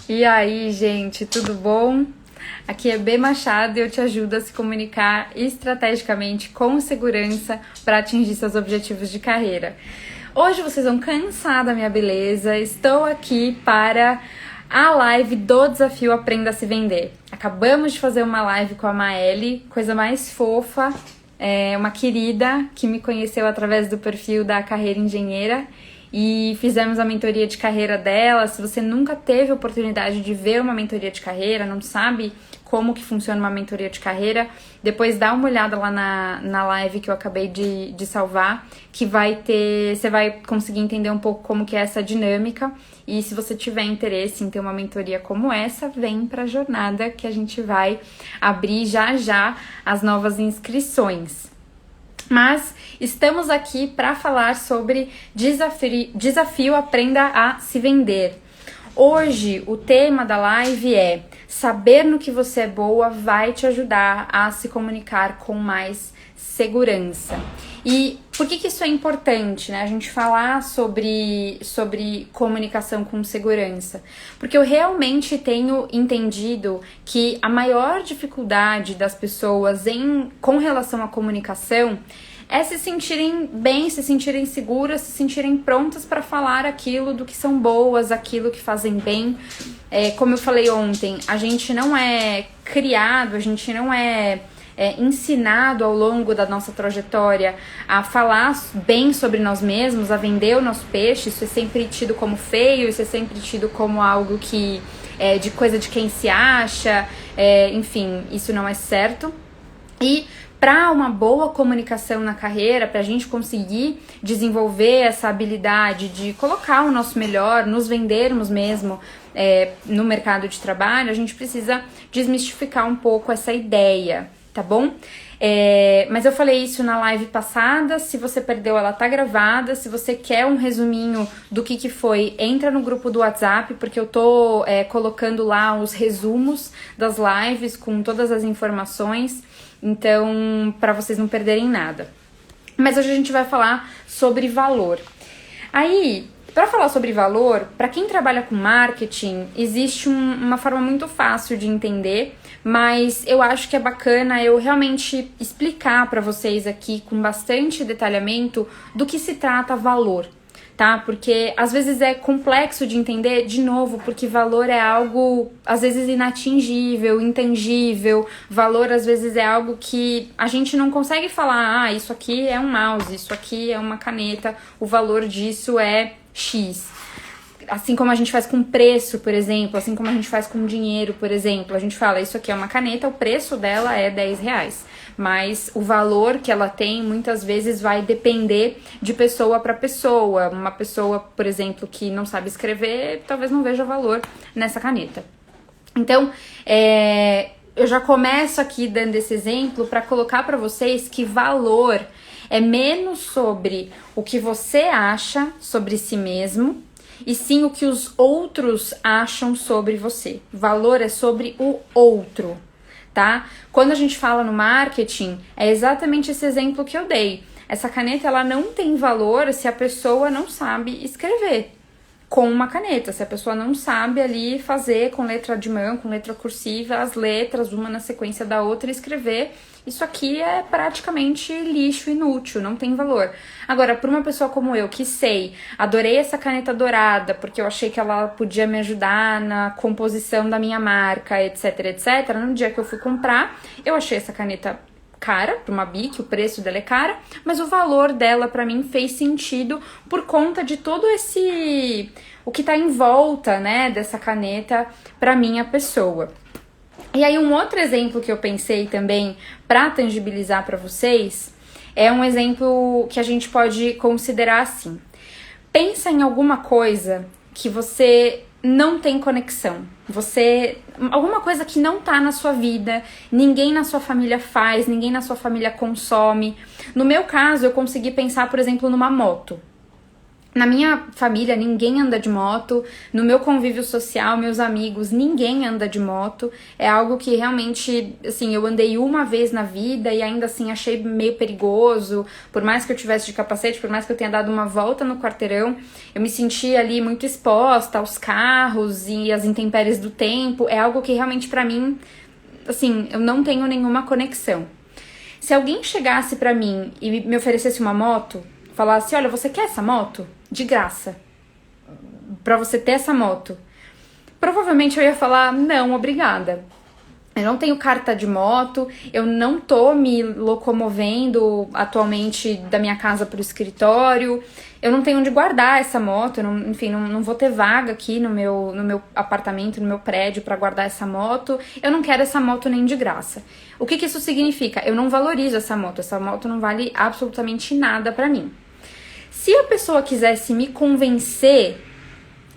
E aí, gente, tudo bom? Aqui é B Machado e eu te ajudo a se comunicar estrategicamente com segurança para atingir seus objetivos de carreira. Hoje vocês vão cansar da minha beleza, estou aqui para a live do Desafio Aprenda a Se Vender. Acabamos de fazer uma live com a Maeli, coisa mais fofa, uma querida que me conheceu através do perfil da Carreira Engenheira. E fizemos a mentoria de carreira dela. Se você nunca teve a oportunidade de ver uma mentoria de carreira, não sabe como que funciona uma mentoria de carreira, depois dá uma olhada lá na live que eu acabei de salvar, que você vai conseguir entender um pouco como que é essa dinâmica. E se você tiver interesse em ter uma mentoria como essa, vem para a jornada que a gente vai abrir já as novas inscrições. Mas estamos aqui para falar sobre desafio Aprenda a Se Vender. Hoje o tema da live é: saber no que você é boa vai te ajudar a se comunicar com mais segurança. E por que isso é importante, né? A gente falar sobre comunicação com segurança? Porque eu realmente tenho entendido que a maior dificuldade das pessoas com relação à comunicação é se sentirem bem, se sentirem seguras, se sentirem prontas para falar aquilo do que são boas, aquilo que fazem bem. Como eu falei ontem, a gente não é criado, a gente não é ensinado ao longo da nossa trajetória a falar bem sobre nós mesmos, a vender o nosso peixe. Isso é sempre tido como feio, isso é sempre tido como algo que de coisa de quem se acha, enfim, isso não é certo. E para uma boa comunicação na carreira, para a gente conseguir desenvolver essa habilidade de colocar o nosso melhor, nos vendermos mesmo no mercado de trabalho, a gente precisa desmistificar um pouco essa ideia, tá bom? Mas eu falei isso na live passada. Se você perdeu, ela tá gravada. Se você quer um resuminho do que foi, entra no grupo do WhatsApp, porque eu tô colocando lá os resumos das lives com todas as informações. Então, para vocês não perderem nada. Mas hoje a gente vai falar sobre valor. Aí, para falar sobre valor, para quem trabalha com marketing, existe uma forma muito fácil de entender, mas eu acho que é bacana eu realmente explicar para vocês aqui com bastante detalhamento do que se trata valor, tá? Porque às vezes é complexo de entender, de novo, porque valor é algo às vezes inatingível, intangível. Valor às vezes é algo que a gente não consegue falar, isso aqui é um mouse, isso aqui é uma caneta, o valor disso é X. Assim como a gente faz com preço, por exemplo, assim como a gente faz com dinheiro, por exemplo, a gente fala, isso aqui é uma caneta, o preço dela é R$10. Mas o valor que ela tem muitas vezes vai depender de pessoa para pessoa. Uma pessoa, por exemplo, que não sabe escrever, talvez não veja valor nessa caneta. Então, eu já começo aqui dando esse exemplo para colocar para vocês que valor é menos sobre o que você acha sobre si mesmo, e sim o que os outros acham sobre você. Valor é sobre o outro, tá? Quando a gente fala no marketing, é exatamente esse exemplo que eu dei. Essa caneta, ela não tem valor se a pessoa não sabe escrever com uma caneta, se a pessoa não sabe ali fazer com letra de mão, com letra cursiva, as letras uma na sequência da outra e escrever. Isso aqui é praticamente lixo, inútil, não tem valor. Agora, para uma pessoa como eu, que adorei essa caneta dourada, porque eu achei que ela podia me ajudar na composição da minha marca, etc, etc. No dia que eu fui comprar, eu achei essa caneta cara, para uma Bic, o preço dela é cara, mas o valor dela para mim fez sentido por conta de todo o que tá em volta, né, dessa caneta para minha pessoa. E aí um outro exemplo que eu pensei também para tangibilizar para vocês é um exemplo que a gente pode considerar assim. Pensa em alguma coisa que você não tem conexão. Alguma coisa que não tá na sua vida, ninguém na sua família faz, ninguém na sua família consome. No meu caso, eu consegui pensar, por exemplo, numa moto. Na minha família, ninguém anda de moto. No meu convívio social, meus amigos, ninguém anda de moto. É algo que realmente, assim, eu andei uma vez na vida e ainda assim achei meio perigoso. Por mais que eu tivesse de capacete, por mais que eu tenha dado uma volta no quarteirão, eu me senti ali muito exposta aos carros e às intempéries do tempo. É algo que realmente pra mim, assim, eu não tenho nenhuma conexão. Se alguém chegasse pra mim e me oferecesse uma moto, falasse, olha, você quer essa moto? De graça. Pra você ter essa moto. Provavelmente eu ia falar, não, obrigada. Eu não tenho carta de moto, eu não tô me locomovendo atualmente da minha casa pro escritório, eu não tenho onde guardar essa moto, não vou ter vaga aqui no meu apartamento, no meu prédio pra guardar essa moto, eu não quero essa moto nem de graça. O que isso significa? Eu não valorizo essa moto não vale absolutamente nada pra mim. Se a pessoa quisesse me convencer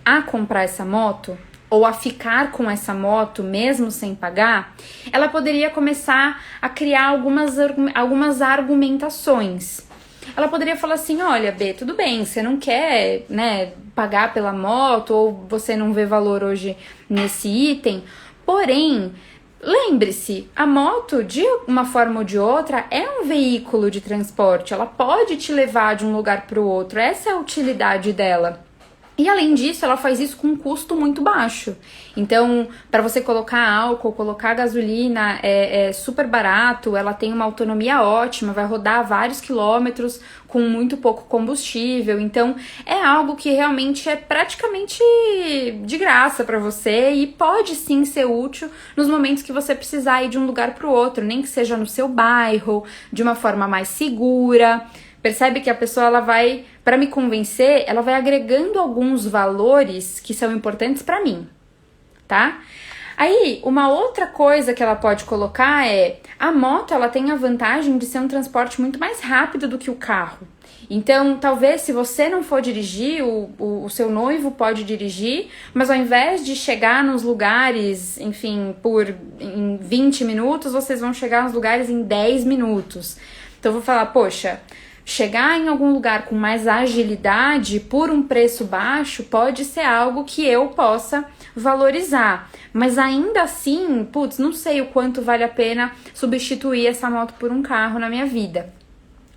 a comprar essa moto, ou a ficar com essa moto mesmo sem pagar, ela poderia começar a criar algumas argumentações. Ela poderia falar assim, olha, B, tudo bem, você não quer, né, pagar pela moto, ou você não vê valor hoje nesse item, porém, lembre-se, a moto, de uma forma ou de outra, é um veículo de transporte, ela pode te levar de um lugar para o outro, essa é a utilidade dela. E além disso, ela faz isso com um custo muito baixo. Então, para você colocar álcool, colocar gasolina, é super barato, ela tem uma autonomia ótima, vai rodar vários quilômetros com muito pouco combustível. Então, é algo que realmente é praticamente de graça para você e pode sim ser útil nos momentos que você precisar ir de um lugar para o outro, nem que seja no seu bairro, de uma forma mais segura. Percebe que a pessoa, ela vai, para me convencer, ela vai agregando alguns valores que são importantes para mim, tá? Aí, uma outra coisa que ela pode colocar é, a moto, ela tem a vantagem de ser um transporte muito mais rápido do que o carro. Então, talvez, se você não for dirigir, o seu noivo pode dirigir, mas ao invés de chegar nos lugares, enfim, em 20 minutos, vocês vão chegar nos lugares em 10 minutos. Então, eu vou falar, poxa, chegar em algum lugar com mais agilidade por um preço baixo pode ser algo que eu possa valorizar. Mas ainda assim, putz, não sei o quanto vale a pena substituir essa moto por um carro na minha vida.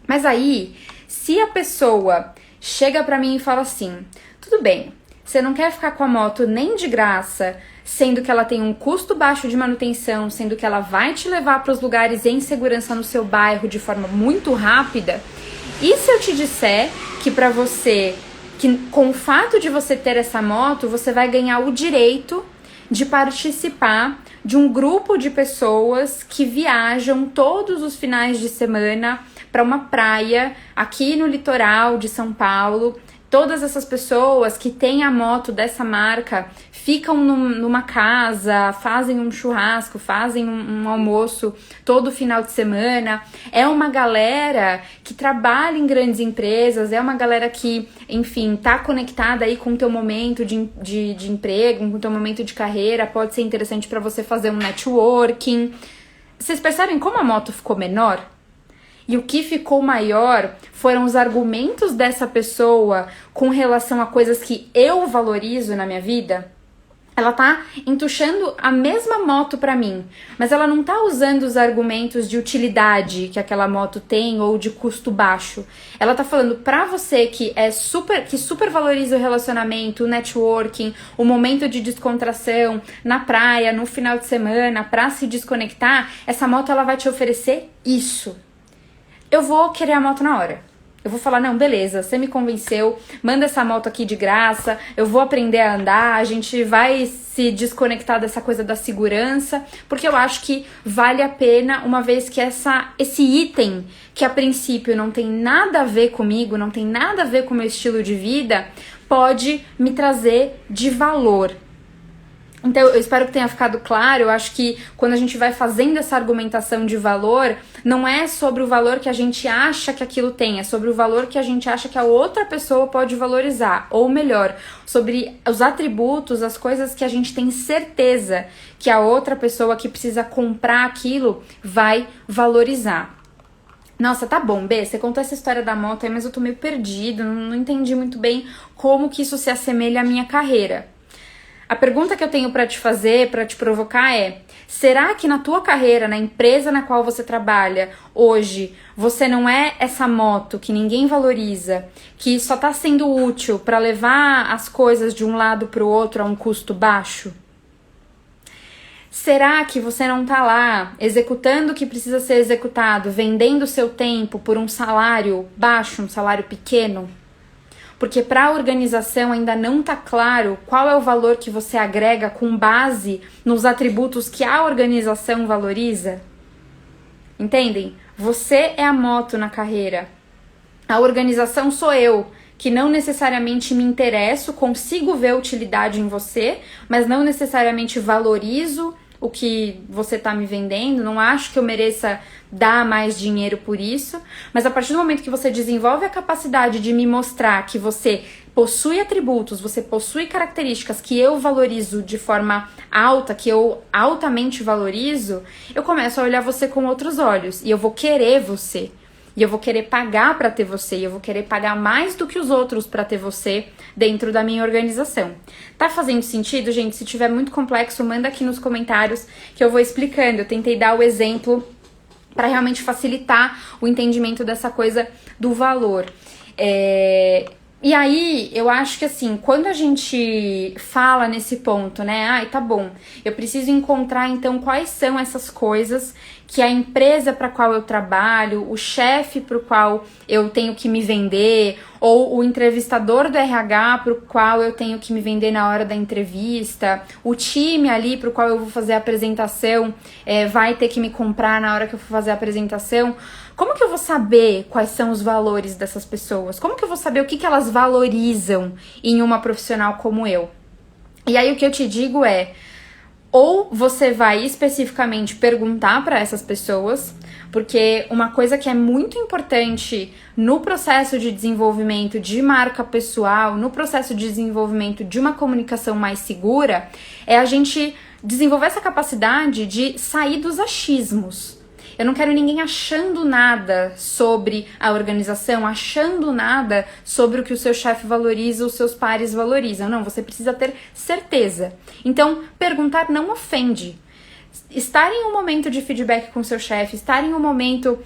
Mas aí, se a pessoa chega pra mim e fala assim, tudo bem, você não quer ficar com a moto nem de graça, sendo que ela tem um custo baixo de manutenção, sendo que ela vai te levar para os lugares em segurança no seu bairro de forma muito rápida. E se eu te disser que pra você, que com o fato de você ter essa moto, você vai ganhar o direito de participar de um grupo de pessoas que viajam todos os finais de semana para uma praia aqui no litoral de São Paulo. Todas essas pessoas que têm a moto dessa marca ficam numa casa, fazem um churrasco, fazem um almoço todo final de semana. É uma galera que trabalha em grandes empresas, é uma galera que, enfim, tá conectada aí com o teu momento de emprego, com o teu momento de carreira. Pode ser interessante para você fazer um networking. Vocês percebem como a moto ficou menor? E o que ficou maior foram os argumentos dessa pessoa com relação a coisas que eu valorizo na minha vida. Ela tá entuchando a mesma moto pra mim, mas ela não tá usando os argumentos de utilidade que aquela moto tem ou de custo baixo. Ela tá falando pra você que super valoriza o relacionamento, o networking, o momento de descontração na praia, no final de semana, pra se desconectar, essa moto ela vai te oferecer isso. Eu vou querer a moto na hora. Eu vou falar, não, beleza, você me convenceu, manda essa moto aqui de graça, eu vou aprender a andar, a gente vai se desconectar dessa coisa da segurança, porque eu acho que vale a pena, uma vez que esse item, que a princípio não tem nada a ver comigo, não tem nada a ver com o meu estilo de vida, pode me trazer de valor. Então, eu espero que tenha ficado claro. Eu acho que quando a gente vai fazendo essa argumentação de valor, não é sobre o valor que a gente acha que aquilo tem, é sobre o valor que a gente acha que a outra pessoa pode valorizar. Ou melhor, sobre os atributos, as coisas que a gente tem certeza que a outra pessoa que precisa comprar aquilo vai valorizar. Nossa, tá bom, B, você contou essa história da moto aí, mas eu tô meio perdido, não entendi muito bem como que isso se assemelha à minha carreira. A pergunta que eu tenho pra te fazer, pra te provocar é: será que na tua carreira, na empresa na qual você trabalha hoje, você não é essa moto que ninguém valoriza, que só tá sendo útil pra levar as coisas de um lado pro outro a um custo baixo? Será que você não tá lá executando o que precisa ser executado, vendendo o seu tempo por um salário baixo, um salário pequeno? Porque para a organização ainda não está claro qual é o valor que você agrega com base nos atributos que a organização valoriza. Entendem? Você é a moto na carreira. A organização sou eu, que não necessariamente me interesso, consigo ver utilidade em você, mas não necessariamente valorizo o que você está me vendendo, não acho que eu mereça dar mais dinheiro por isso, mas a partir do momento que você desenvolve a capacidade de me mostrar que você possui atributos, você possui características que eu valorizo de forma alta, que eu altamente valorizo, eu começo a olhar você com outros olhos e eu vou querer você. E eu vou querer pagar para ter você, e eu vou querer pagar mais do que os outros para ter você dentro da minha organização. Tá fazendo sentido, gente? Se tiver muito complexo, manda aqui nos comentários que eu vou explicando. Eu tentei dar o exemplo para realmente facilitar o entendimento dessa coisa do valor. E aí, eu acho que assim, quando a gente fala nesse ponto, né? Ai, tá bom, eu preciso encontrar então quais são essas coisas que a empresa para qual eu trabalho, o chefe para o qual eu tenho que me vender, ou o entrevistador do RH para o qual eu tenho que me vender na hora da entrevista, o time ali para o qual eu vou fazer a apresentação vai ter que me comprar na hora que eu for fazer a apresentação. Como que eu vou saber quais são os valores dessas pessoas? Como que eu vou saber o que elas valorizam em uma profissional como eu? E aí o que eu te digo é: ou você vai especificamente perguntar para essas pessoas, porque uma coisa que é muito importante no processo de desenvolvimento de marca pessoal, no processo de desenvolvimento de uma comunicação mais segura, é a gente desenvolver essa capacidade de sair dos achismos. Eu não quero ninguém achando nada sobre a organização, achando nada sobre o que o seu chefe valoriza, os seus pares valorizam. Não, você precisa ter certeza. Então, perguntar não ofende. Estar em um momento de feedback com o seu chefe, estar em um momento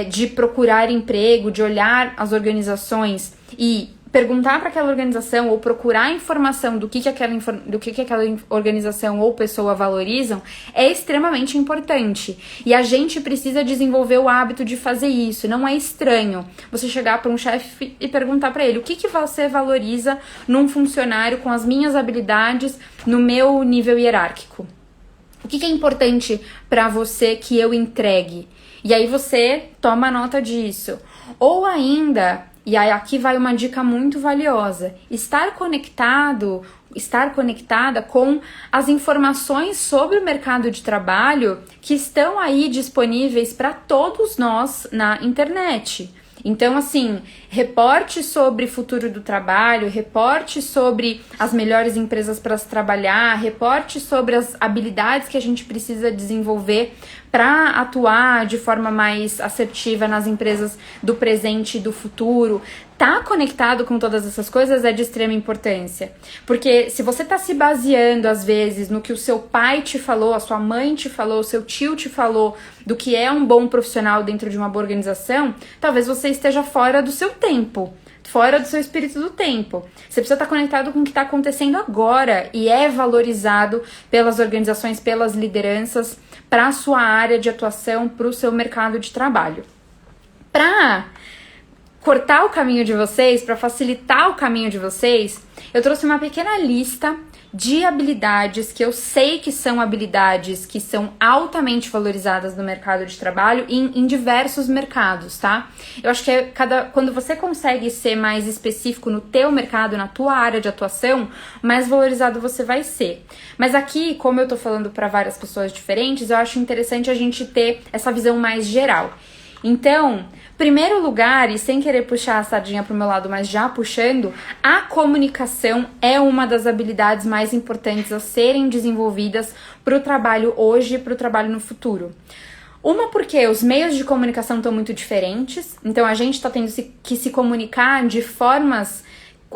de procurar emprego, de olhar as organizações e perguntar para aquela organização ou procurar informação do que aquela organização ou pessoa valorizam é extremamente importante. E a gente precisa desenvolver o hábito de fazer isso. Não é estranho você chegar para um chefe e perguntar para ele: o que você valoriza num funcionário com as minhas habilidades no meu nível hierárquico? O que é importante para você que eu entregue? E aí você toma nota disso. Ou ainda, e aí aqui vai uma dica muito valiosa: estar conectada com as informações sobre o mercado de trabalho que estão aí disponíveis para todos nós na internet. Então, assim, reporte sobre futuro do trabalho, reporte sobre as melhores empresas para se trabalhar, reporte sobre as habilidades que a gente precisa desenvolver para atuar de forma mais assertiva nas empresas do presente e do futuro. Tá conectado com todas essas coisas é de extrema importância, porque se você tá se baseando às vezes no que o seu pai te falou, a sua mãe te falou, o seu tio te falou do que é um bom profissional dentro de uma boa organização, talvez você esteja fora do seu tempo, fora do seu espírito do tempo. Você precisa estar conectado com o que está acontecendo agora e é valorizado pelas organizações, pelas lideranças, para a sua área de atuação, para o seu mercado de trabalho. Para cortar o caminho de vocês, para facilitar o caminho de vocês, eu trouxe uma pequena lista de habilidades que eu sei que são habilidades que são altamente valorizadas no mercado de trabalho em diversos mercados, tá? Eu acho que quando você consegue ser mais específico no teu mercado, na tua área de atuação, mais valorizado você vai ser. Mas aqui, como eu tô falando para várias pessoas diferentes, eu acho interessante a gente ter essa visão mais geral. Então, primeiro lugar, e sem querer puxar a sardinha pro meu lado, mas já puxando, a comunicação é uma das habilidades mais importantes a serem desenvolvidas para o trabalho hoje e para o trabalho no futuro. Uma porque os meios de comunicação estão muito diferentes, então a gente está tendo que se comunicar de formas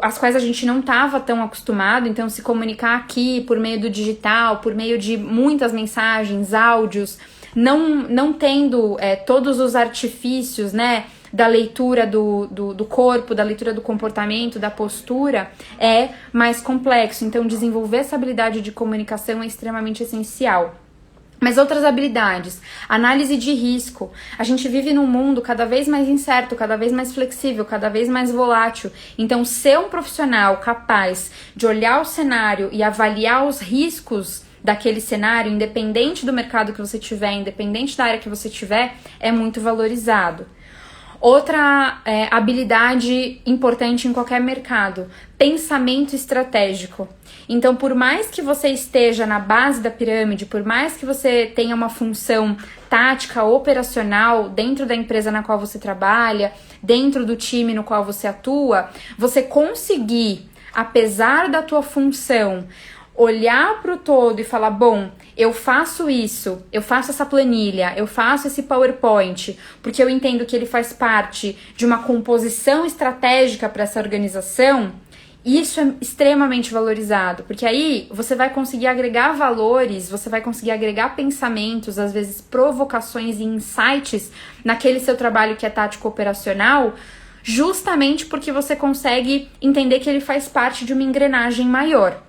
às quais a gente não estava tão acostumado, então se comunicar aqui por meio do digital, por meio de muitas mensagens, áudios, não tendo todos os artifícios, né, da leitura do corpo, da leitura do comportamento, da postura, é mais complexo. Então desenvolver essa habilidade de comunicação é extremamente essencial. Mas outras habilidades, análise de risco. A gente vive num mundo cada vez mais incerto, cada vez mais flexível, cada vez mais volátil. Então, ser um profissional capaz de olhar o cenário e avaliar os riscos daquele cenário, independente do mercado que você tiver, independente da área que você tiver, é muito valorizado. Outra habilidade importante em qualquer mercado, pensamento estratégico. Então, por mais que você esteja na base da pirâmide, por mais que você tenha uma função tática, operacional dentro da empresa na qual você trabalha, dentro do time no qual você atua, você conseguir, apesar da tua função, olhar para o todo e falar, bom, eu faço isso, eu faço essa planilha, eu faço esse PowerPoint, porque eu entendo que ele faz parte de uma composição estratégica para essa organização. Isso é extremamente valorizado, porque aí você vai conseguir agregar valores, você vai conseguir agregar pensamentos, às vezes provocações e insights naquele seu trabalho que é tático operacional, justamente porque você consegue entender que ele faz parte de uma engrenagem maior.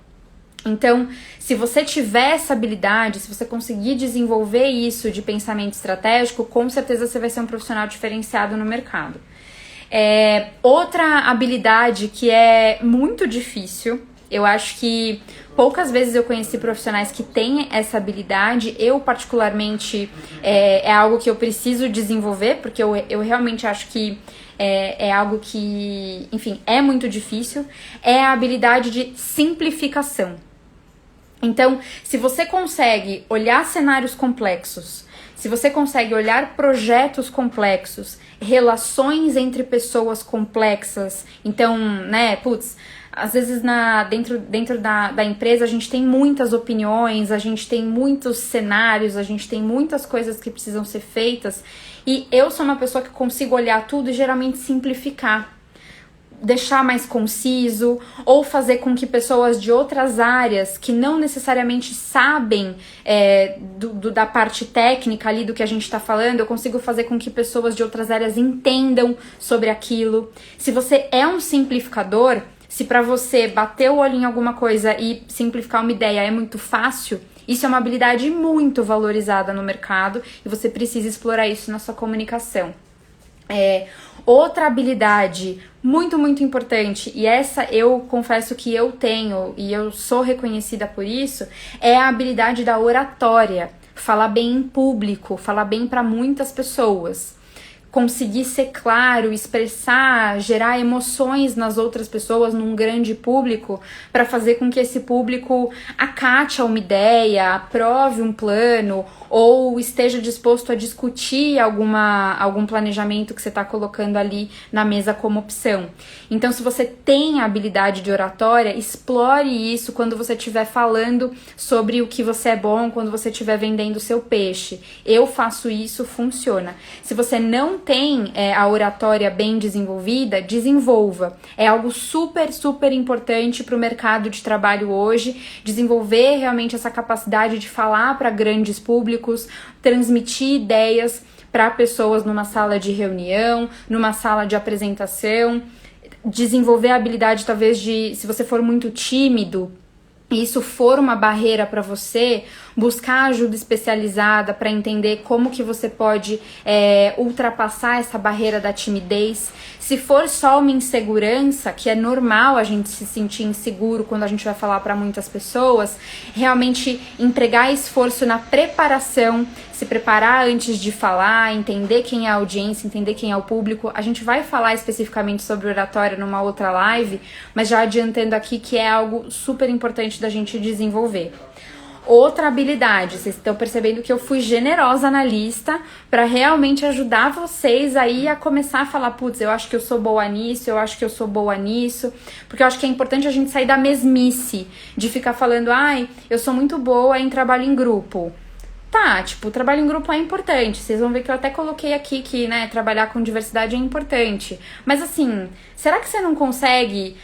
Então, se você tiver essa habilidade, se você conseguir desenvolver isso de pensamento estratégico, com certeza você vai ser um profissional diferenciado no mercado. Outra habilidade que é muito difícil, eu acho que poucas vezes eu conheci profissionais que têm essa habilidade. Eu, particularmente, é algo que eu preciso desenvolver, porque eu realmente acho que é algo que, enfim, é muito difícil, é a habilidade de simplificação. Então, se você consegue olhar cenários complexos, se você consegue olhar projetos complexos, relações entre pessoas complexas, então, né, às vezes dentro da empresa a gente tem muitas opiniões, a gente tem muitos cenários, a gente tem muitas coisas que precisam ser feitas, e eu sou uma pessoa que consigo olhar tudo e geralmente simplificar, deixar mais conciso, ou fazer com que pessoas de outras áreas que não necessariamente sabem da parte técnica ali do que a gente está falando, eu consigo fazer com que pessoas de outras áreas entendam sobre aquilo. Se você é um simplificador, se para você bater o olho em alguma coisa e simplificar uma ideia é muito fácil, isso é uma habilidade muito valorizada no mercado e você precisa explorar isso na sua comunicação. Outra habilidade muito, muito importante, e essa eu confesso que eu tenho e eu sou reconhecida por isso, é a habilidade da oratória. Falar bem em público, falar bem para muitas pessoas. Conseguir ser claro, expressar, gerar emoções nas outras pessoas, num grande público, para fazer com que esse público acate uma ideia, aprove um plano ou esteja disposto a discutir algum planejamento que você está colocando ali na mesa como opção. Então, se você tem a habilidade de oratória, explore isso quando você estiver falando sobre o que você é bom, quando você estiver vendendo o seu peixe. Eu faço isso, funciona. Se você não tem a oratória bem desenvolvida, desenvolva. É algo super, super importante para o mercado de trabalho hoje, desenvolver realmente essa capacidade de falar para grandes públicos, transmitir ideias para pessoas numa sala de reunião, numa sala de apresentação, desenvolver a habilidade talvez de, se você for muito tímido, e isso for uma barreira para você, buscar ajuda especializada para entender como que você pode ultrapassar essa barreira da timidez. Se for só uma insegurança, que é normal a gente se sentir inseguro quando a gente vai falar para muitas pessoas, realmente empregar esforço na preparação, se preparar antes de falar, entender quem é a audiência, entender quem é o público. A gente vai falar especificamente sobre oratória numa outra live, mas já adiantando aqui que é algo super importante da gente desenvolver. Outra habilidade, vocês estão percebendo que eu fui generosa na lista para realmente ajudar vocês aí a começar a falar, putz, eu acho que eu sou boa nisso, eu acho que eu sou boa nisso, porque eu acho que é importante a gente sair da mesmice, de ficar falando, ai, eu sou muito boa em trabalho em grupo. Tá, tipo, o trabalho em grupo é importante. Vocês vão ver que eu até coloquei aqui que, né, trabalhar com diversidade é importante. Mas assim, será que você não consegue,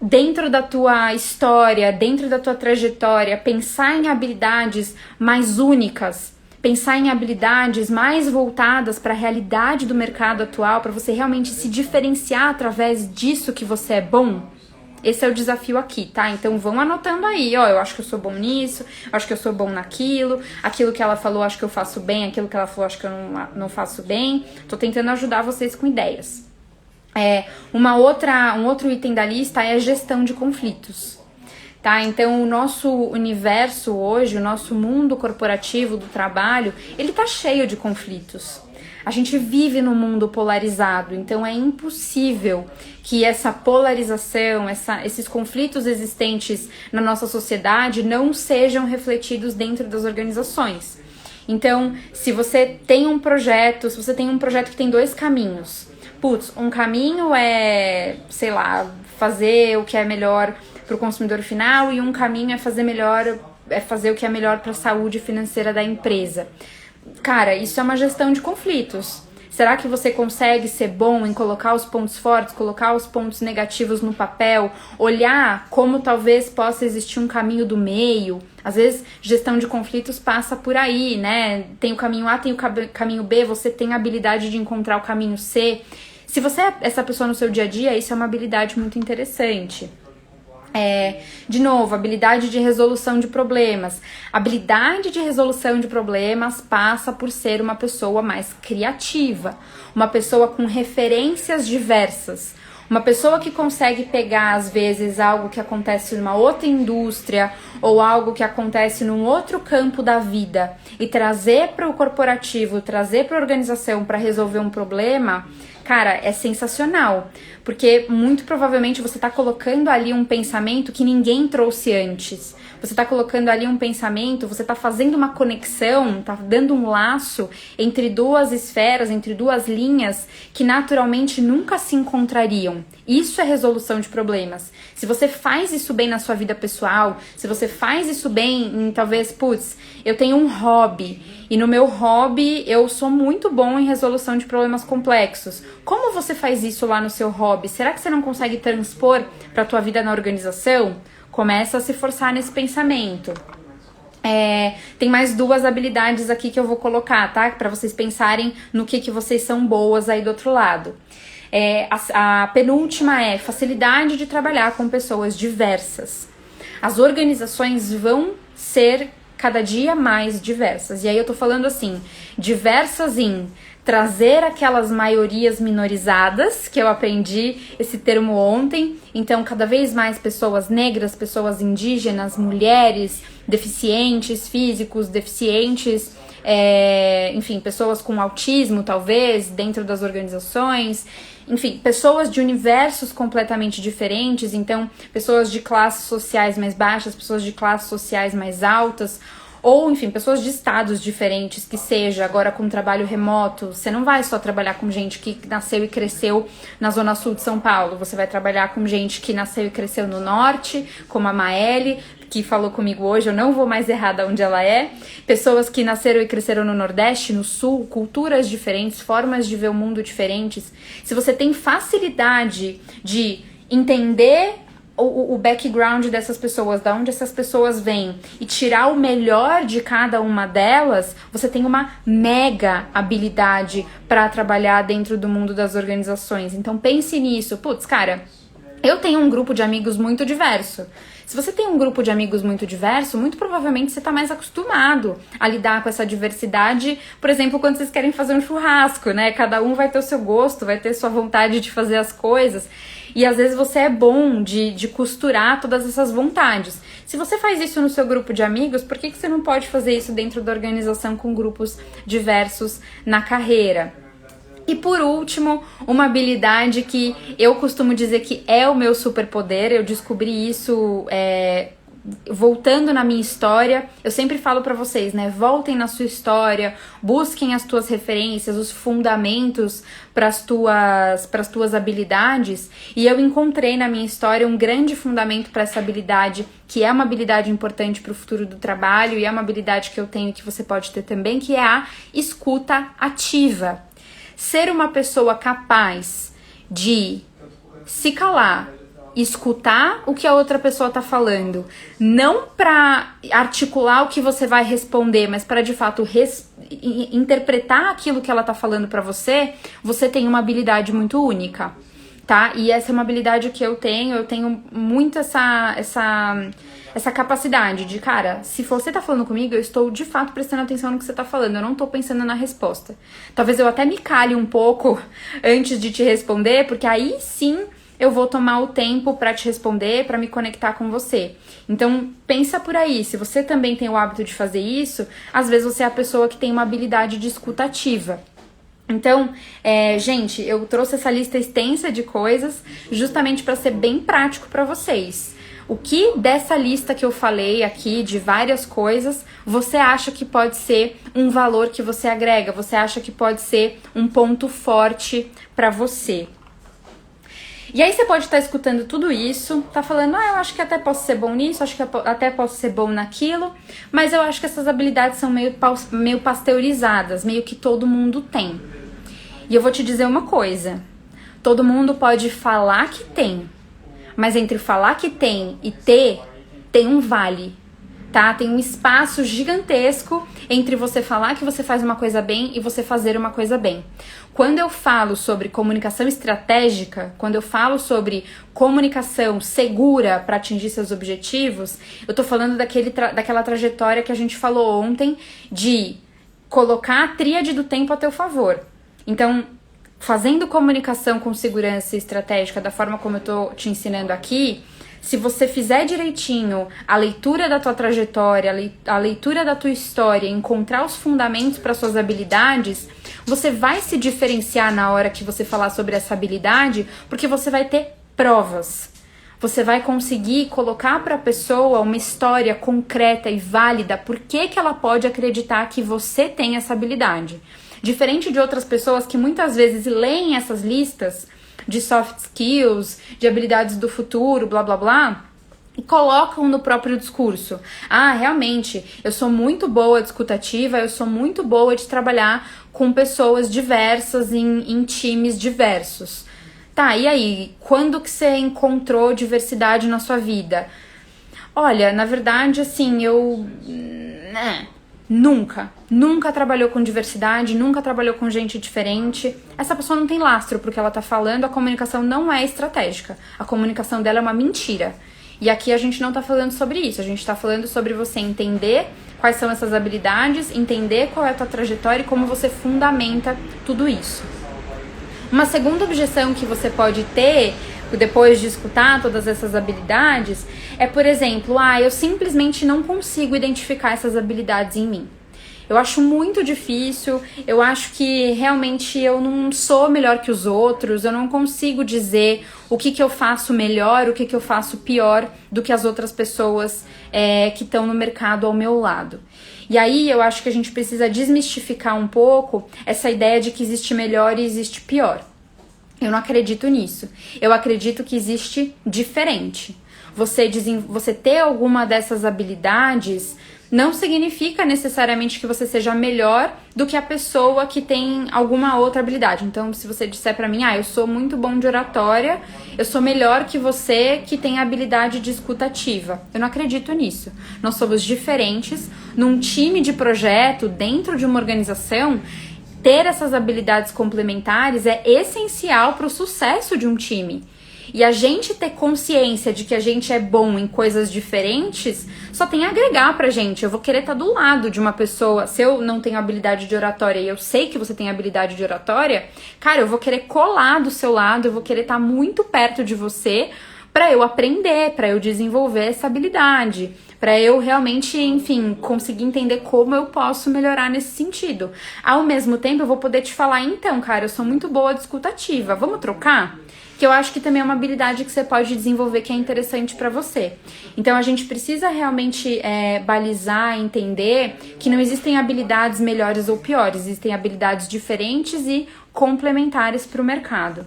dentro da tua história, dentro da tua trajetória, pensar em habilidades mais únicas? Pensar em habilidades mais voltadas para a realidade do mercado atual, para você realmente se diferenciar através disso que você é bom? Esse é o desafio aqui, tá? Então vão anotando aí, ó, eu acho que eu sou bom nisso, eu acho que eu sou bom naquilo, aquilo que ela falou, acho que eu faço bem, aquilo que ela falou, acho que eu não faço bem. Tô tentando ajudar vocês com ideias. Um outro item da lista é a gestão de conflitos, tá? Então o nosso universo hoje, o nosso mundo corporativo do trabalho, ele tá cheio de conflitos. A gente vive num mundo polarizado, então é impossível que essa polarização, esses conflitos existentes na nossa sociedade não sejam refletidos dentro das organizações. Então, se você tem um projeto, que tem dois caminhos, um caminho é, sei lá, fazer o que é melhor para o consumidor final e um caminho é fazer o que é melhor para a saúde financeira da empresa. Cara, isso é uma gestão de conflitos. Será que você consegue ser bom em colocar os pontos fortes, colocar os pontos negativos no papel, olhar como talvez possa existir um caminho do meio? Às vezes, gestão de conflitos passa por aí, né? Tem o caminho A, tem o caminho B, você tem a habilidade de encontrar o caminho C. Se você é essa pessoa no seu dia a dia, isso é uma habilidade muito interessante. De novo, habilidade de resolução de problemas. Habilidade de resolução de problemas passa por ser uma pessoa mais criativa, uma pessoa com referências diversas, uma pessoa que consegue pegar, às vezes, algo que acontece numa outra indústria ou algo que acontece num outro campo da vida e trazer para o corporativo, trazer para a organização para resolver um problema. Cara, é sensacional, porque muito provavelmente você está colocando ali um pensamento que ninguém trouxe antes. Você está colocando ali um pensamento, você está fazendo uma conexão, está dando um laço entre duas esferas, entre duas linhas que naturalmente nunca se encontrariam. Isso é resolução de problemas. Se você faz isso bem na sua vida pessoal, se você faz isso bem em talvez, eu tenho um hobby e no meu hobby eu sou muito bom em resolução de problemas complexos. Como você faz isso lá no seu hobby? Será que você não consegue transpor para a tua vida na organização? Começa a se forçar nesse pensamento. Tem mais duas habilidades aqui que eu vou colocar, tá? Para vocês pensarem no que vocês são boas aí do outro lado. A penúltima é facilidade de trabalhar com pessoas diversas. As organizações vão ser cada dia mais diversas. E aí eu tô falando assim, diversas em trazer aquelas maiorias minorizadas, que eu aprendi esse termo ontem. Então, cada vez mais pessoas negras, pessoas indígenas, mulheres, deficientes físicos, deficientes, enfim, pessoas com autismo, talvez, dentro das organizações. Enfim, pessoas de universos completamente diferentes, então pessoas de classes sociais mais baixas, pessoas de classes sociais mais altas, ou enfim, pessoas de estados diferentes, que seja agora com trabalho remoto. Você não vai só trabalhar com gente que nasceu e cresceu na zona sul de São Paulo, você vai trabalhar com gente que nasceu e cresceu no norte, como a Maeli, que falou comigo hoje, eu não vou mais errar de onde ela é, pessoas que nasceram e cresceram no Nordeste, no Sul, culturas diferentes, formas de ver o mundo diferentes. Se você tem facilidade de entender o background dessas pessoas, da onde essas pessoas vêm, e tirar o melhor de cada uma delas, você tem uma mega habilidade para trabalhar dentro do mundo das organizações. Então pense nisso. Cara, eu tenho um grupo de amigos muito diverso. Se você tem um grupo de amigos muito diverso, muito provavelmente você está mais acostumado a lidar com essa diversidade, por exemplo, quando vocês querem fazer um churrasco, né? Cada um vai ter o seu gosto, vai ter sua vontade de fazer as coisas, e às vezes você é bom de costurar todas essas vontades. Se você faz isso no seu grupo de amigos, por que você não pode fazer isso dentro da organização com grupos diversos na carreira? E por último, uma habilidade que eu costumo dizer que é o meu superpoder, eu descobri isso voltando na minha história, eu sempre falo pra vocês, né? Voltem na sua história, busquem as tuas referências, os fundamentos pras tuas habilidades. E eu encontrei na minha história um grande fundamento para essa habilidade, que é uma habilidade importante para o futuro do trabalho e é uma habilidade que eu tenho que você pode ter também, que é a escuta ativa. Ser uma pessoa capaz de se calar, escutar o que a outra pessoa tá falando, não para articular o que você vai responder, mas para de fato interpretar aquilo que ela tá falando para você, você tem uma habilidade muito única, tá? E essa é uma habilidade que eu tenho muito essa capacidade de, cara, se você tá falando comigo, eu estou de fato prestando atenção no que você tá falando, eu não tô pensando na resposta. Talvez eu até me cale um pouco antes de te responder, porque aí sim eu vou tomar o tempo pra te responder, pra me conectar com você. Então, pensa por aí, se você também tem o hábito de fazer isso, às vezes você é a pessoa que tem uma habilidade de escuta ativa. Então, gente, eu trouxe essa lista extensa de coisas justamente para ser bem prático para vocês. O que dessa lista que eu falei aqui, de várias coisas, você acha que pode ser um valor que você agrega? Você acha que pode ser um ponto forte para você? E aí você pode estar escutando tudo isso, tá falando, eu acho que até posso ser bom nisso, acho que até posso ser bom naquilo, mas eu acho que essas habilidades são meio pasteurizadas, meio que todo mundo tem. E eu vou te dizer uma coisa, todo mundo pode falar que tem, mas entre falar que tem e ter, tem um vale, tá? Tem um espaço gigantesco entre você falar que você faz uma coisa bem e você fazer uma coisa bem. Quando eu falo sobre comunicação estratégica, quando eu falo sobre comunicação segura para atingir seus objetivos, eu tô falando daquela trajetória que a gente falou ontem de colocar a tríade do tempo a teu favor. Então, fazendo comunicação com segurança estratégica da forma como eu tô te ensinando aqui, se você fizer direitinho a leitura da tua trajetória, a leitura da tua história, encontrar os fundamentos para suas habilidades, você vai se diferenciar na hora que você falar sobre essa habilidade, porque você vai ter provas. Você vai conseguir colocar para a pessoa uma história concreta e válida por que ela pode acreditar que você tem essa habilidade. Diferente de outras pessoas que muitas vezes leem essas listas de soft skills, de habilidades do futuro, blá blá blá, e colocam no próprio discurso. Realmente, eu sou muito boa de escutativa, eu sou muito boa de trabalhar com pessoas diversas em times diversos. Tá, e aí? Quando que você encontrou diversidade na sua vida? Olha, na verdade, assim, Nunca trabalhou com diversidade, nunca trabalhou com gente diferente. Essa pessoa não tem lastro pro que ela tá falando, a comunicação não é estratégica. A comunicação dela é uma mentira. E aqui a gente não tá falando sobre isso, a gente tá falando sobre você entender quais são essas habilidades, entender qual é a tua trajetória e como você fundamenta tudo isso. Uma segunda objeção que você pode ter depois de escutar todas essas habilidades é, por exemplo, eu simplesmente não consigo identificar essas habilidades em mim. Eu acho muito difícil, eu acho que realmente eu não sou melhor que os outros, eu não consigo dizer o que eu faço melhor, o que eu faço pior do que as outras pessoas que estão no mercado ao meu lado. E aí eu acho que a gente precisa desmistificar um pouco essa ideia de que existe melhor e existe pior. Eu não acredito nisso. Eu acredito que existe diferente. Você ter alguma dessas habilidades não significa necessariamente que você seja melhor do que a pessoa que tem alguma outra habilidade. Então, se você disser pra mim, eu sou muito bom de oratória, eu sou melhor que você que tem a habilidade de escuta ativa. Eu não acredito nisso. Nós somos diferentes. Num time de projeto, dentro de uma organização, ter essas habilidades complementares é essencial para o sucesso de um time. E a gente ter consciência de que a gente é bom em coisas diferentes só tem a agregar pra gente. Eu vou querer estar do lado de uma pessoa. Se eu não tenho habilidade de oratória e eu sei que você tem habilidade de oratória, cara, eu vou querer colar do seu lado, eu vou querer estar muito perto de você para eu aprender, para eu desenvolver essa habilidade, para eu realmente, enfim, conseguir entender como eu posso melhorar nesse sentido. Ao mesmo tempo, eu vou poder te falar, então, cara, eu sou muito boa de escuta ativa, vamos trocar? que eu acho que também é uma habilidade que você pode desenvolver que é interessante para você. Então a gente precisa realmente balizar, entender que não existem habilidades melhores ou piores, existem habilidades diferentes e complementares para o mercado.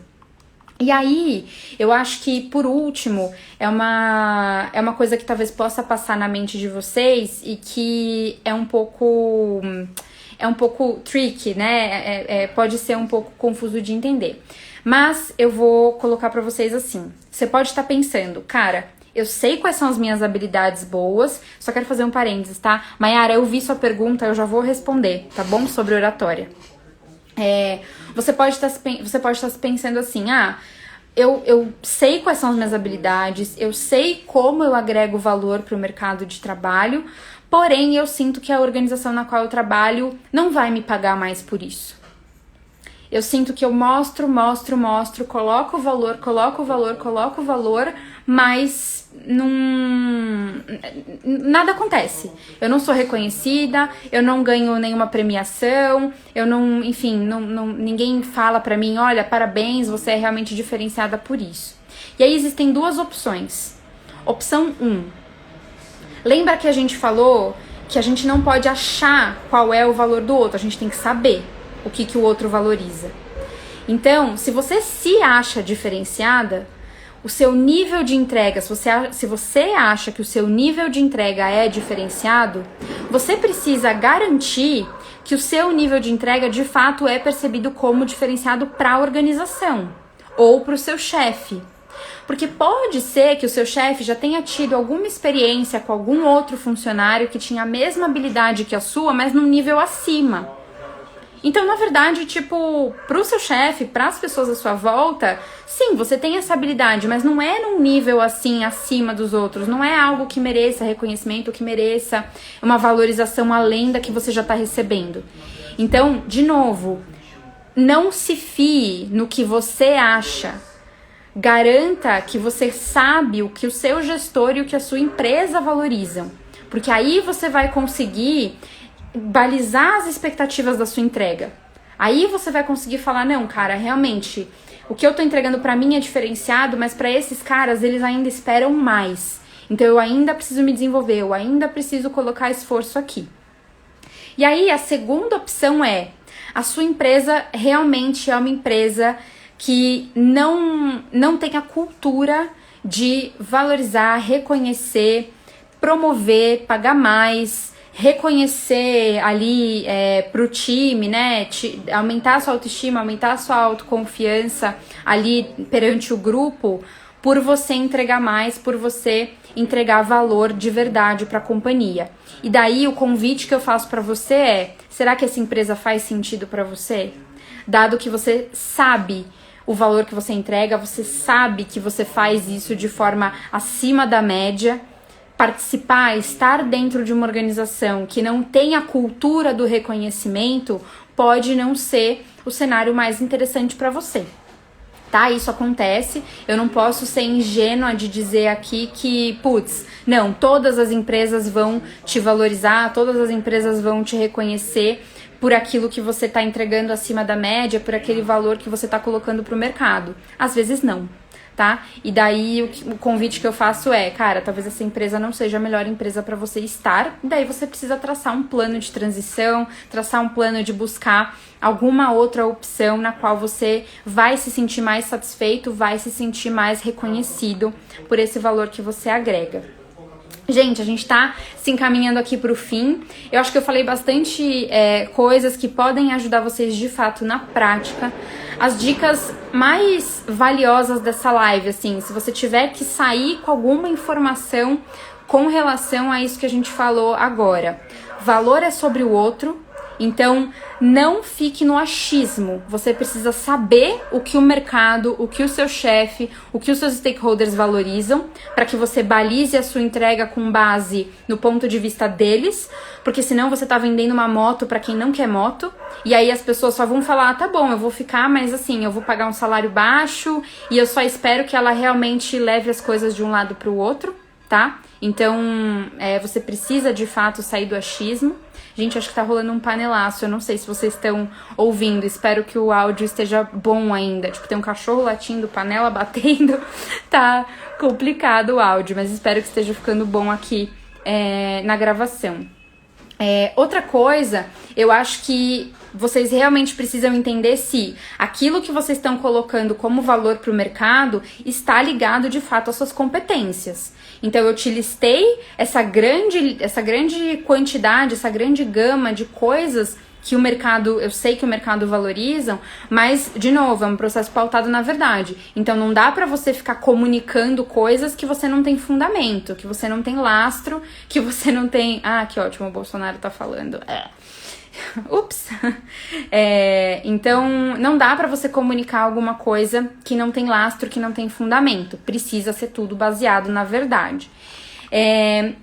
E aí, eu acho que, por último, é uma coisa que talvez possa passar na mente de vocês e que é um pouco tricky, né? Pode ser um pouco confuso de entender. Mas eu vou colocar pra vocês assim. Você pode estar pensando, cara, eu sei quais são as minhas habilidades boas, só quero fazer um parênteses, tá? Mayara, eu vi sua pergunta, eu já vou responder, tá bom? Sobre oratória. Você pode estar pensando assim, eu sei quais são as minhas habilidades, eu sei como eu agrego valor para o mercado de trabalho, porém eu sinto que a organização na qual eu trabalho não vai me pagar mais por isso. Eu sinto que eu mostro, coloco o valor, mas nada acontece. Eu não sou reconhecida, eu não ganho nenhuma premiação, ninguém fala pra mim, olha, parabéns, você é realmente diferenciada por isso. E aí existem duas opções. Opção 1. Lembra que a gente falou que a gente não pode achar qual é o valor do outro, a gente tem que saber o que o outro valoriza. Então, se você se acha diferenciada, o seu nível de entrega, se você acha que o seu nível de entrega é diferenciado, você precisa garantir que o seu nível de entrega de fato é percebido como diferenciado para a organização ou para o seu chefe. Porque pode ser que o seu chefe já tenha tido alguma experiência com algum outro funcionário que tinha a mesma habilidade que a sua, mas num nível acima. Então, na verdade, pro seu chefe, pras pessoas à sua volta, sim, você tem essa habilidade, mas não é num nível assim, acima dos outros. Não é algo que mereça reconhecimento, que mereça uma valorização além da que você já tá recebendo. Então, de novo, não se fie no que você acha. Garanta que você sabe o que o seu gestor e o que a sua empresa valorizam. Porque aí você vai conseguir balizar as expectativas da sua entrega. Aí você vai conseguir falar, não, cara, realmente, o que eu tô entregando pra mim é diferenciado, mas pra esses caras, eles ainda esperam mais. Então eu ainda preciso me desenvolver, eu ainda preciso colocar esforço aqui. E aí a segunda opção a sua empresa realmente é uma empresa que não tem a cultura de valorizar, reconhecer, promover, pagar mais, reconhecer ali pro time, né, aumentar a sua autoestima, aumentar a sua autoconfiança ali perante o grupo, por você entregar mais, por você entregar valor de verdade para a companhia. E daí o convite que eu faço para você será que essa empresa faz sentido para você? Dado que você sabe o valor que você entrega, você sabe que você faz isso de forma acima da média. Participar, estar dentro de uma organização que não tem a cultura do reconhecimento pode não ser o cenário mais interessante para você. Tá? Isso acontece, eu não posso ser ingênua de dizer aqui que, não, todas as empresas vão te valorizar, todas as empresas vão te reconhecer por aquilo que você está entregando acima da média, por aquele valor que você está colocando para o mercado. Às vezes não. Tá? E daí o convite que eu faço cara, talvez essa empresa não seja a melhor empresa para você estar, daí você precisa traçar um plano de transição, traçar um plano de buscar alguma outra opção na qual você vai se sentir mais satisfeito, vai se sentir mais reconhecido por esse valor que você agrega. Gente, a gente tá se encaminhando aqui pro fim. Eu acho que eu falei bastante coisas que podem ajudar vocês de fato na prática. As dicas mais valiosas dessa live, assim, se você tiver que sair com alguma informação com relação a isso que a gente falou agora. Valor é sobre o outro, então não fique no achismo. Você precisa saber o que o mercado, o que o seu chefe, o que os seus stakeholders valorizam, para que você balize a sua entrega com base no ponto de vista deles, porque senão você tá vendendo uma moto para quem não quer moto, e aí as pessoas só vão falar, tá bom, eu vou ficar, mas assim, eu vou pagar um salário baixo, e eu só espero que ela realmente leve as coisas de um lado pro outro, tá? Então, você precisa de fato sair do achismo. Gente, acho que tá rolando um panelaço, eu não sei se vocês estão ouvindo, espero que o áudio esteja bom ainda. Tipo, tem um cachorro latindo, panela batendo, tá complicado o áudio, mas espero que esteja ficando bom aqui na gravação. Outra coisa, eu acho que vocês realmente precisam entender se aquilo que vocês estão colocando como valor para o mercado está ligado de fato às suas competências. Então eu te listei essa grande quantidade, essa grande gama de coisas que eu sei que o mercado valoriza, mas, de novo, é um processo pautado na verdade. Então não dá pra você ficar comunicando coisas que você não tem fundamento, que você não tem lastro, que você não tem... Ah, que ótimo, o Bolsonaro tá falando. Ups! Então, não dá pra você comunicar alguma coisa que não tem lastro, que não tem fundamento. Precisa ser tudo baseado na verdade.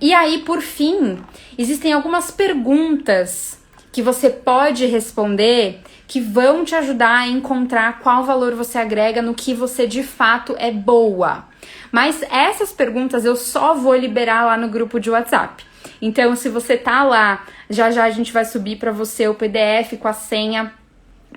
E aí, por fim, existem algumas perguntas que você pode responder que vão te ajudar a encontrar qual valor você agrega no que você de fato é boa. Mas essas perguntas eu só vou liberar lá no grupo de WhatsApp. Então, se você tá lá, já a gente vai subir para você o PDF com a senha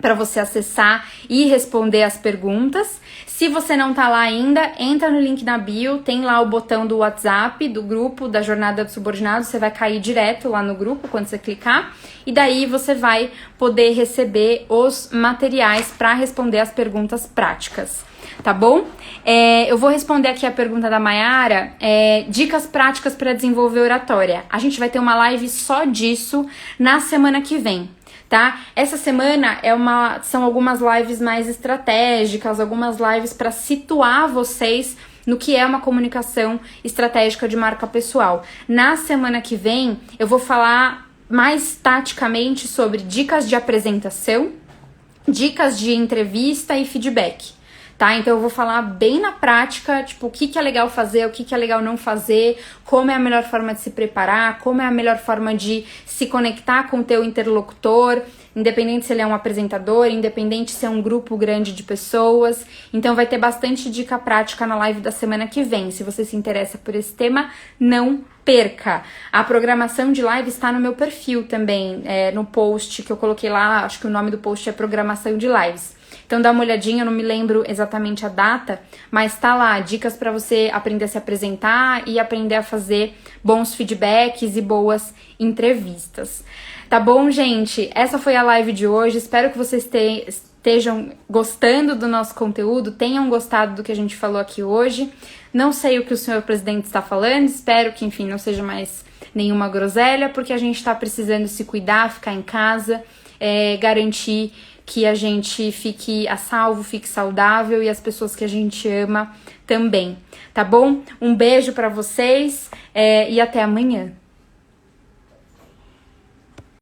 para você acessar e responder as perguntas. Se você não tá lá ainda, entra no link na bio, tem lá o botão do WhatsApp, do grupo, da Jornada do Subordinado, você vai cair direto lá no grupo quando você clicar, e daí você vai poder receber os materiais para responder as perguntas práticas, tá bom? Eu vou responder aqui a pergunta da Mayara, dicas práticas para desenvolver oratória. A gente vai ter uma live só disso na semana que vem. Tá? Essa semana são algumas lives mais estratégicas, algumas lives para situar vocês no que é uma comunicação estratégica de marca pessoal. Na semana que vem, eu vou falar mais taticamente sobre dicas de apresentação, dicas de entrevista e feedback. Tá? Então eu vou falar bem na prática, tipo, o que é legal fazer, o que é legal não fazer, como é a melhor forma de se preparar, como é a melhor forma de se conectar com o teu interlocutor, independente se ele é um apresentador, independente se é um grupo grande de pessoas. Então vai ter bastante dica prática na live da semana que vem. Se você se interessa por esse tema, não perca. A programação de live está no meu perfil também, no post que eu coloquei lá, acho que o nome do post é Programação de Lives. Então dá uma olhadinha, eu não me lembro exatamente a data, mas tá lá, dicas para você aprender a se apresentar e aprender a fazer bons feedbacks e boas entrevistas. Tá bom, gente? Essa foi a live de hoje, espero que vocês estejam gostando do nosso conteúdo, tenham gostado do que a gente falou aqui hoje. Não sei o que o senhor presidente está falando, espero que, enfim, não seja mais nenhuma groselha, porque a gente está precisando se cuidar, ficar em casa, garantir que a gente fique a salvo, fique saudável e as pessoas que a gente ama também, tá bom? Um beijo pra vocês e até amanhã.